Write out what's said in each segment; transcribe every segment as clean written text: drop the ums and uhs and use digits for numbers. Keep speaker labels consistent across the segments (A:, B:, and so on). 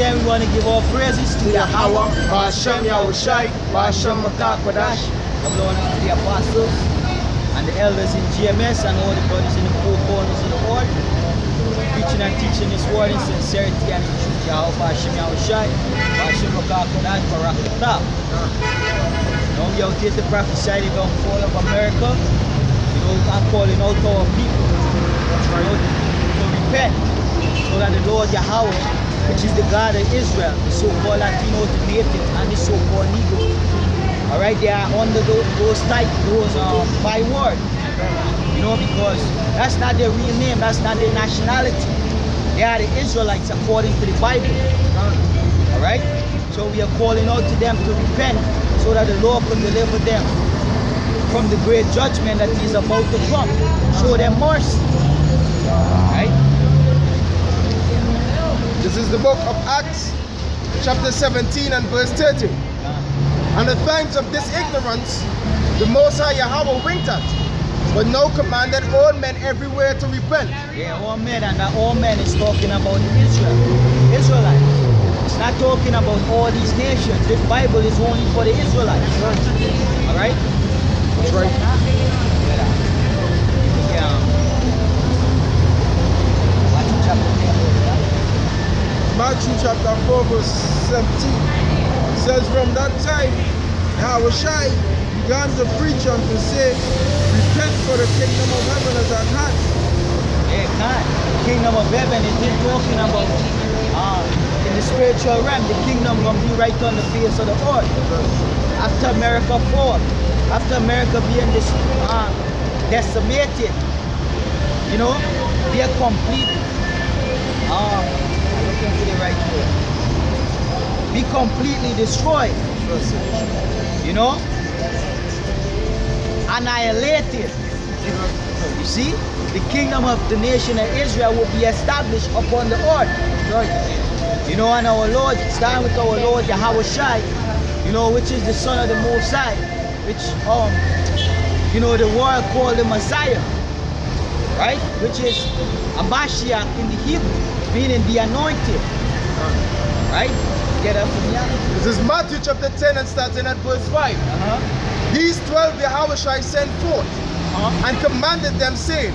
A: again, we want to give our praises to Yahweh,
B: Ba'ashem Yahushai, Ba'ashem Makakwadash.
A: the Lord of the apostles, and the elders in GMS, and all the brothers in the four corners of the world, preaching and teaching this word in sincerity and in truth. Yahweh, Ba'ashem Yahushai, Ba'ashem Makakwadash, Barakatah. Now we out here to prophesy the downfall of America. You know, I'm calling out to our people, you know, to repent, so that the Lord Yahweh, which is the God of Israel, the so-called Latino, the native, and the so-called Negro, all right, they are under those byword, you know, because that's not their real name, that's not their nationality. They are the Israelites according to the Bible, all right? So we are calling out to them to repent, so that the Lord can deliver them from the great judgment that is about to come. Show them mercy, right?
B: This is the book of Acts, chapter 17 and verse 30. And the times of this ignorance, the Most High Yahweh winked at, but now commanded all men everywhere to repent.
A: Yeah, all men, and that all men is talking about Israel, Israelites. It's not talking about all these nations. This Bible is only for the Israelites. All right?
B: That's right. Matthew chapter 4 verse 17 says, from that time Yahushai began to preach and to say, repent, for the kingdom of heaven is at hand.
A: Yeah, God. The kingdom of heaven is just talking about in the spiritual realm, the kingdom gonna be right on the face of the earth. After America fall, after America being decimated, you know, be a complete looking for the right word. Be completely destroyed. You know? Annihilated. You see? The kingdom of the nation of Israel will be established upon the earth. You know, and our Lord, starting with our Lord Yahweh Shai, you know, which is the Son of the Most High, which you know, the world called the Messiah, right? Which is a Mashiach in the Hebrew, meaning the anointed, right? Get up from here.
B: This is Matthew chapter 10 and starting at verse 5. These 12 Yahushai sent forth and commanded them, saying,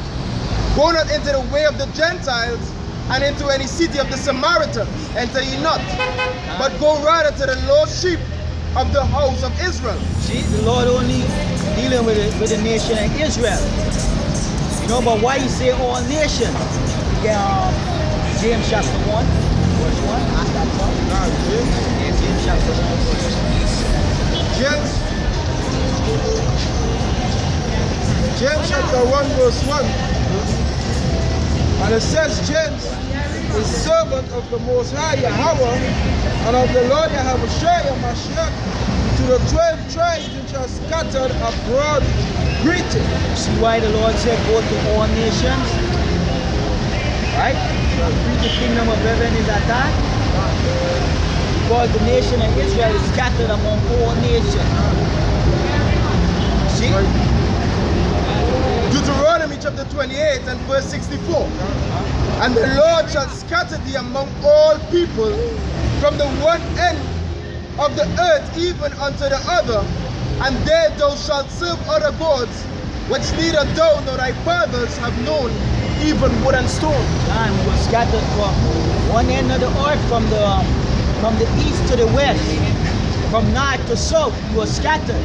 B: go not into the way of the Gentiles, and into any city of the Samaritans enter ye not, but go rather to the lost sheep of the house of Israel.
A: See, the Lord only dealing with the nation of Israel. You know, but why he say all nations? James chapter 1, verse 1. Ask that one. James chapter 1, verse 1.
B: James chapter 1, verse 1. And it says, James is servant of the Most High Yahweh and of the Lord Yahushai Mashiach, to the 12 tribes which are scattered abroad, greeting.
A: See why the Lord said go to all nations? Right? The kingdom of heaven is at hand. Because the nation of Israel is scattered among all nations. See?
B: Deuteronomy chapter 28 and verse 64. And the Lord shall scatter thee among all people, from the one end of the earth even unto the other, and there thou shalt serve other gods, which neither thou nor thy fathers have known, even wood and stone.
A: And we were scattered from one end of the earth, from the east to the west, from north to south. We were scattered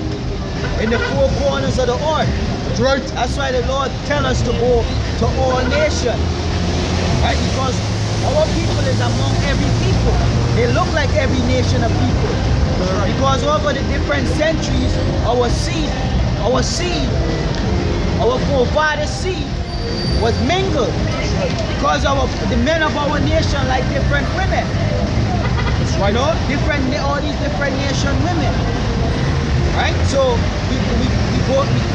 A: in the four corners of the earth.
B: That's right.
A: That's why the Lord tell us to go to all nations, right? Because our people is among every people. They look like every nation of people. Because over the different centuries, our forefathers' seed was mingled. Because the men of our nation like different women. You know, all these different nation women. Right? So we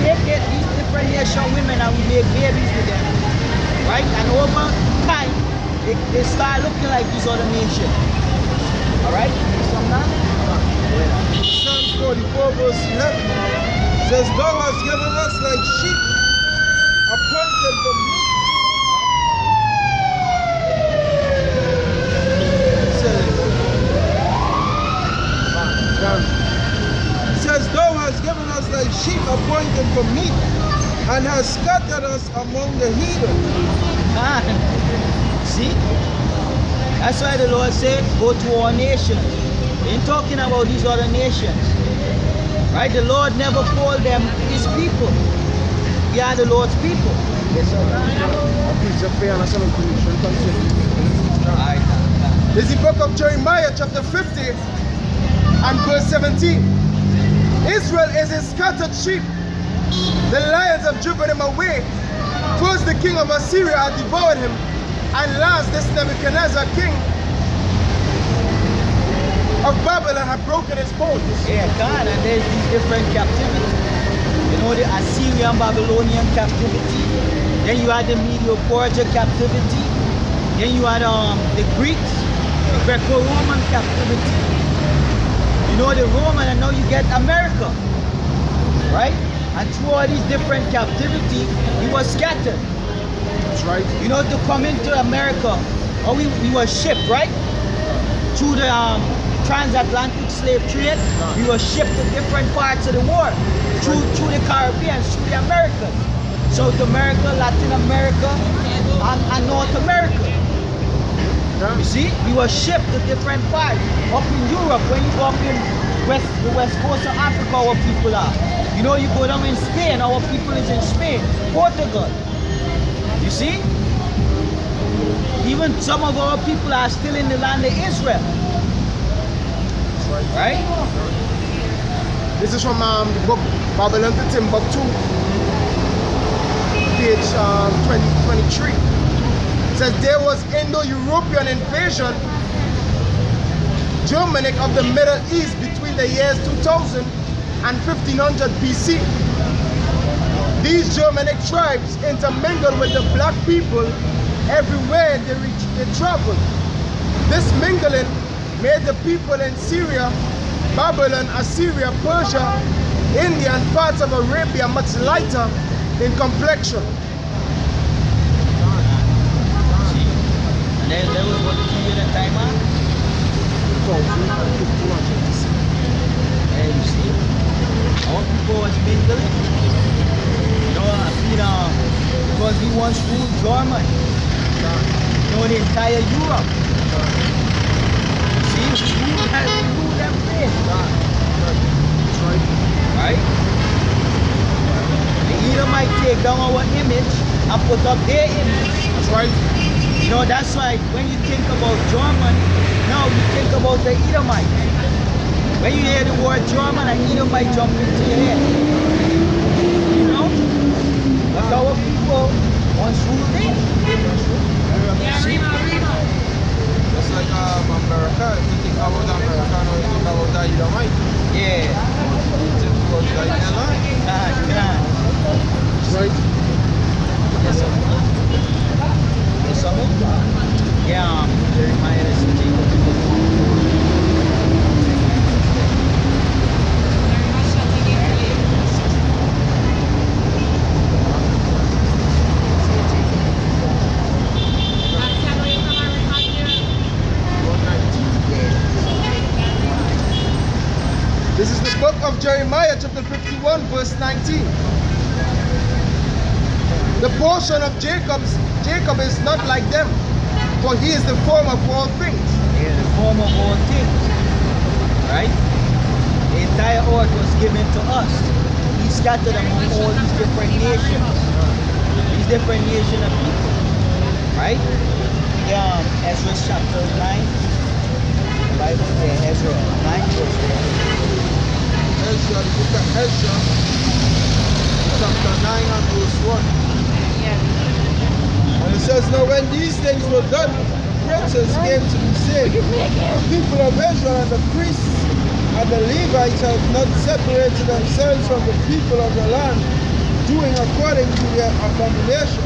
A: take these different nation women and we make babies with them. Right? And over time, they start looking like these other nations. Alright?
B: Psalms 44 verse 11 says, thou hast given us like sheep appointed for meat. has given us like sheep appointed for meat, and has scattered us among the heathen.
A: See? That's why the Lord said, go to all nations. He ain't talking about these other nations. Right? The Lord never called them his people. We are the Lord's people. Yes, sir.
B: This is the book of Jeremiah, chapter 50 and verse 17. Israel is a scattered sheep. The lions have driven him away. First the king of Assyria had devoured him, and last this Nebuchadnezzar king of Babylon had broken his bones.
A: Yeah, God, and there's these different captivities. You know, the Assyrian Babylonian captivity. Then you had the Medo-Persia captivity. Then you had the Greeks, the Greco-Roman captivity. You know, the Roman, and now you get America. Right? And through all these different captivity, he was scattered.
B: That's right.
A: You know, to come into America, or we were shipped, right? Through the transatlantic slave trade, we were shipped to different parts of the world. Through the Caribbean, through the Americas. South America, Latin America, and North America.
B: Yeah.
A: You see, we were shipped to different parts. Up in Europe, when you go up in the west coast of Africa, our people are. You know, you go down in Spain, our people is in Spain, Portugal. You see? Even some of our people are still in the land of Israel. Right?
B: This is from the book Babylon to Timbuktu, page 2023. It says there was Indo-European invasion, Germanic of the Middle East between the years 2000 and 1500 BC. These Germanic tribes intermingled with the black people everywhere they traveled. This mingling made the people in Syria, Babylon, Assyria, Persia, India, and parts of Arabia much lighter in complexion.
A: And then there was what period of time on? And you see, our people was mingling. You know, I mean, because we once ruled Germany. You know, the entire Europe. You see, we ruled them place. Right? The Edomite take down our image and put up their image.
B: That's right.
A: You know, that's why when you think about German, now you think about the Edomite. When you hear the word German, an Edomite jump into your head. You know? But our people once ruled them. See?
B: Just like America, if you think about America, now you think about the Edomite.
A: Yeah.
B: You think about the Edomite.
A: That's
B: Right.
A: Yes, sir. Yes, sir. Yeah, Jeremiah is the king.
B: This is the book of Jeremiah, chapter 51, verse 19. The portion of Jacob is not like them, for he is the form of all things.
A: Yeah, the form of all things. Right? The entire earth was given to us. He scattered among all these different nations. These different nations of people. Right? Yeah, Ezra chapter 9. The Bible there, Ezra 9 verse 1.
B: Ezra, the book of Ezra, chapter 9 and verse 1. And it says, now when these things were done, princes came to me saying, the people of Israel and the priests and the Levites have not separated themselves from the people of the land, doing according to their abomination,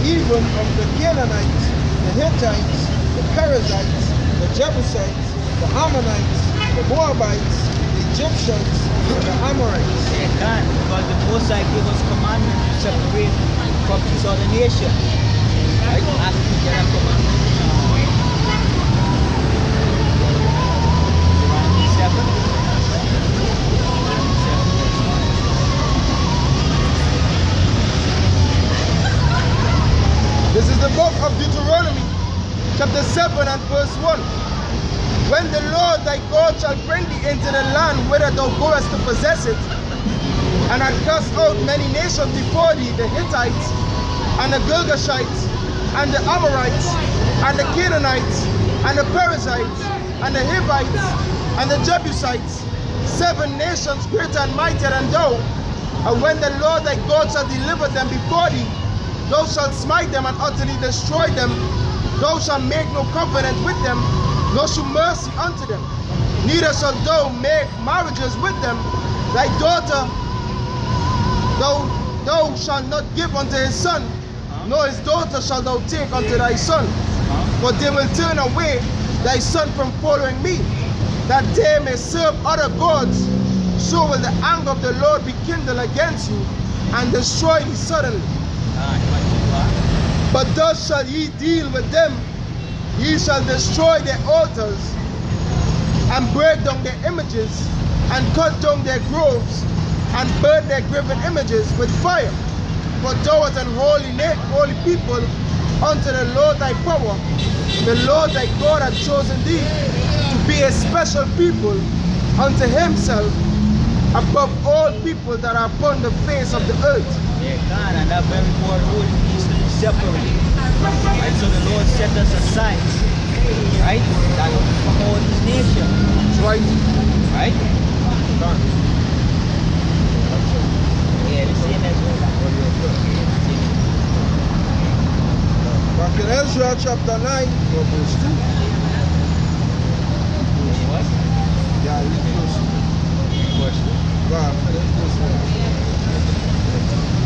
B: even of the Canaanites, the Hittites, the Perizzites, the Jebusites, the Ammonites, the Moabites, the Egyptians, and the Amorites.
A: They can't, because the Most High gave us commandment to separate from these other nations. Right? After we get a commandment. Deuteronomy 7.
B: Deuteronomy chapter 7 and verse 1. When the Lord thy God shall bring thee into the land whither thou goest to possess it, and hath cast out many nations before thee, the Hittites, and the Girgashites, and the Amorites, and the Canaanites, and the Perizzites, and the Hivites, and the Jebusites, 7 nations greater and mightier than thou. And when the Lord thy God shall deliver them before thee, thou shalt smite them and utterly destroy them. Thou shalt make no covenant with them, nor shew mercy unto them. Neither shalt thou make marriages with them. Thy daughter thou shalt not give unto his son, nor his daughter shalt thou take unto thy son. For they will turn away thy son from following me, that they may serve other gods. So will the anger of the Lord be kindled against you, and destroy thee suddenly. But thus shall ye deal with them. Ye shall destroy their altars, and break down their images, and cut down their groves, and burn their graven images with fire. For thou art an holy people unto the Lord thy power. The Lord thy God hath chosen thee to be a special people unto himself, above all people that are upon the face of the earth.
A: Yeah, God, and that very word holy means to be separate. Right? So the Lord set us aside, right? That from all these nations.
B: That's right.
A: Right? Yeah, the same as well.
B: Back in Ezra chapter 9, verse 2.
A: What?
B: Yeah,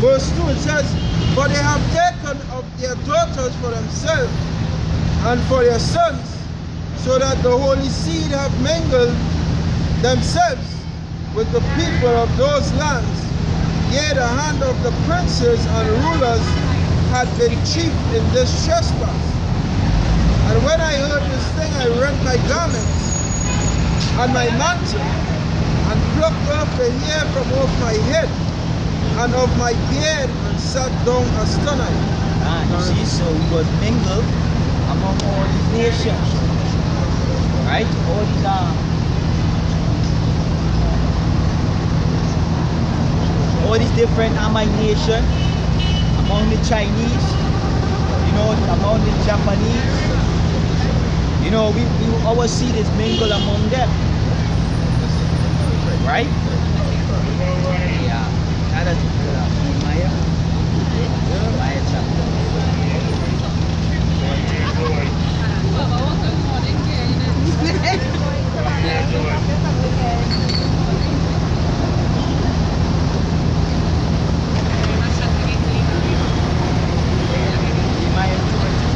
B: verse 2, it says, "For they have taken of their daughters for themselves and for their sons, so that the holy seed have mingled themselves with the people of those lands. Yea, the hand of the princes and rulers had been chief in this trespass. And when I heard this thing, I rent my garments and my mantle, and plucked off the hair from off my head and of my beard, and sat down astonished."
A: You see, so we was mingled among all these nations. Right? All these different Amite nations, among the Chinese, among the Japanese. We always see this mingle among them. Right? Yeah. That is Nehemiah. Nehemiah chapter. Nehemiah 20.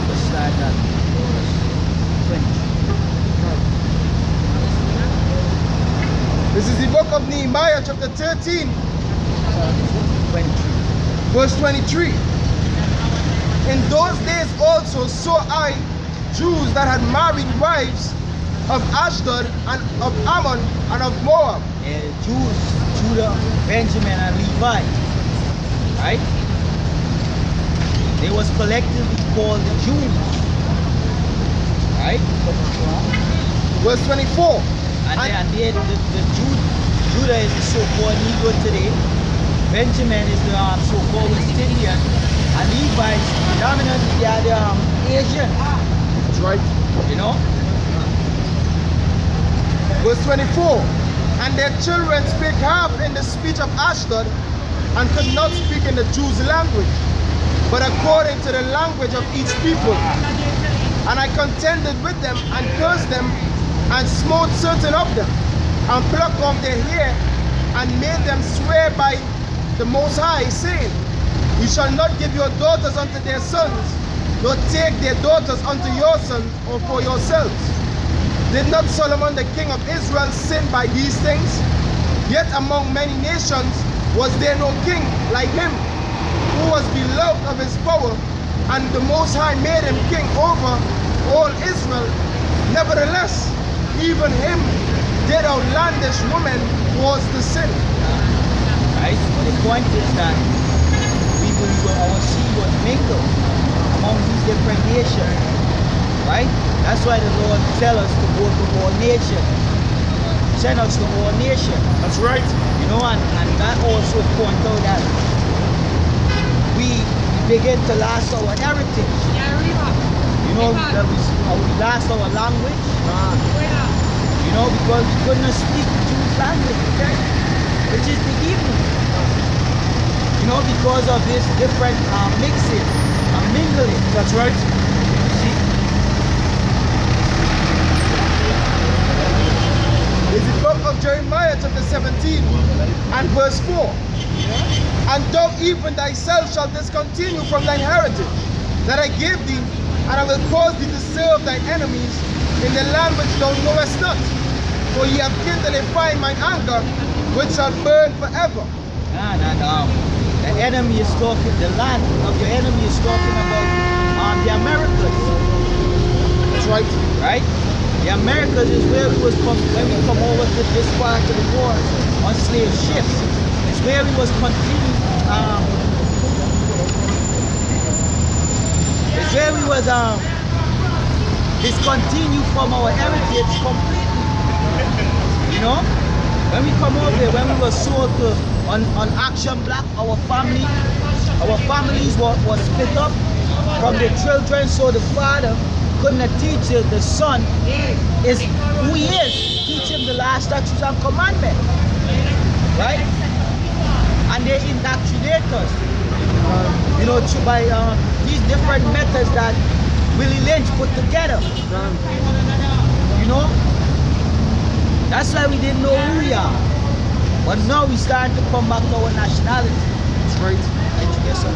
A: Let's start at verse 20.
B: This is the book of Nehemiah chapter 13,
A: 23.
B: verse 23. "In those days also saw I Jews that had married wives of Ashdod and of Ammon and of Moab."
A: And Jews, Judah, Benjamin, and Levi. Right? They was collectively called the Jews. Right?
B: Verse 24.
A: Judah is the so-called Negro today. Benjamin is the so-called West Indian. And Levi is predominantly they are the Asian.
B: That's right. Verse 24. "And their children spake half in the speech of Ashdod, and could not speak in the Jews' language, but according to the language of each people. And I contended with them, and cursed them, and smote certain of them, and plucked off their hair, and made them swear by the Most High, saying, Ye shall not give your daughters unto their sons, nor take their daughters unto your sons, or for yourselves. Did not Solomon the king of Israel sin by these things? Yet among many nations was there no king like him, who was beloved of his power, and the Most High made him king over all Israel. Nevertheless, even him did outlandish woman was the sin."
A: Right? But the point is that our seed was mingled. among these different nations, right? That's why the Lord tells us to go to all nations. Send us to all nations.
B: That's right.
A: You know, and that also points out that we begin to lost our heritage. You know, that we lost our language. You know, because we couldn't speak the Jewish language, okay? Which is the Hebrew. You know, because of this different mixing and mingling.
B: That's right.
A: See?
B: It's the book of Jeremiah chapter 17 and verse 4. And thou even thyself shalt discontinue from thine heritage that I gave thee, and I will cause thee to serve thine enemies in the land which thou knowest not. For ye have kindled a fire in mine anger, which shall burn forever.
A: The enemy is talking, the land of your enemy is talking about the Americas.
B: That's right.
A: Right? The Americas is where we was when we come over to this part of the world on slave ships. It's where we was continuing. It's where we was discontinued from our heritage completely. You know, when we come over here, when we were sold to on Action Black, our families were split up from the children, so the father couldn't teach the son is who he is. Teach him the last statutes and commandments. Right? And they indoctrinate us. You know, by these different methods that Willie Lynch put together. You know? That's why we didn't know who we are. But now we starting to come back to our nationality.
B: That's right.
A: Yes, sir.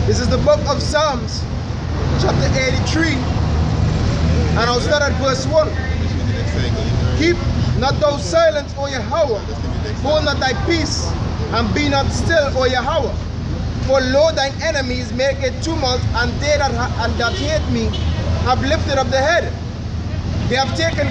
B: This is the book of Psalms, chapter 83. And I'll start at verse 1. Keep not thou silence, O Yahweh. Hold not thy peace, and be not still, O Yahweh. For lo, thine enemies make a tumult, and they that hate me have lifted up the head. They have taken